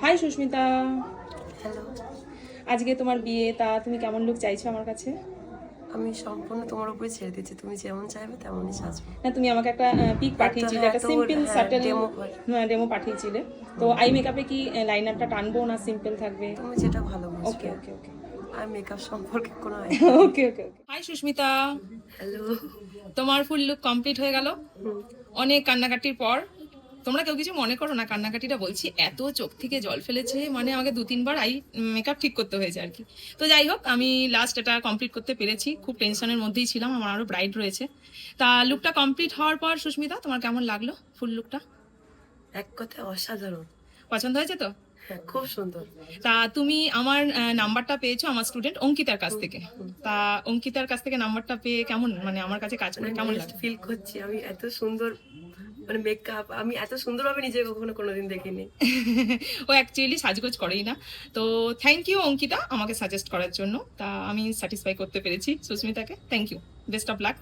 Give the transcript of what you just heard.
High Susmita, hello. আজকে তোমার বিয়ে, তা তুমি কেমন লুক চাইছো আমার কাছে? আমি সম্পূর্ণ তোমার উপরে ছেড়ে দিচ্ছি, তুমি যেমন চাইবে তেমনই সাজবো। না, তুমি আমাকে একটা পিক পাঠিয়েছিলে, একটা তো সিম্পল হ্যাঁ, সাটেল ডেমো হয়। ডেমো পাঠিয়েছিলে। তো আই মেকআপে কি লাইন আপটা টানবো না সিম্পল থাকবে? তুমি যেটা ভালো ওকে বুঝবে। ওকে ওকে আর মেকআপ সম্পর্কে কোনো আইডিয়া নেই। Okay okay okay. Hi Susmita, hello. তোমার ফুল লুক কমপ্লিট হয়ে গেল অনেক কান্নাকাটির পর। তোমরা কেউ কিছু মনে করো না, কান্নাকাটিটা বলছি, এত চোখ থেকে জল ফেলেছে, মানে আমাকে 2-3 বার মেকআপ ঠিক করতে হয়েছে আর কি। তো যাই হোক, আমি লাস্ট এটা কমপ্লিট করতে পেরেছি। খুব টেনশনের মধ্যেই ছিলাম, আমার আরো ব্রাইড রয়েছে। তা লুকটা কমপ্লিট হওয়ার পর সুস্মিতা, তোমার কেমন লাগলো ফুল লুকটা? এক কথায় অসাধারণ। পছন্দ হয়েছে তো? হ্যাঁ, খুব সুন্দর। তা তুমি আমার নাম্বারটা পেয়েছো আমার স্টুডেন্ট অঙ্কিতার কাছ থেকে। তা অঙ্কিতার কাছ থেকে নাম্বারটা পেয়ে কেমন, মানে আমার কাছে কাজ করে কেমন নেক্সট লাগলো? ফিল করছি আমি এত সুন্দর, মানে মেকআপ আমি এত সুন্দরভাবে নিজেকে কখনো কোনোদিন দেখিনি। ও অ্যাকচুয়ালি সাজগোজ করেই না। তো থ্যাংক ইউ অঙ্কিতা আমাকে সাজেস্ট করার জন্য। তা আমি স্যাটিসফাই করতে পেরেছি সুস্মিতাকে। Thank you, best of lakh.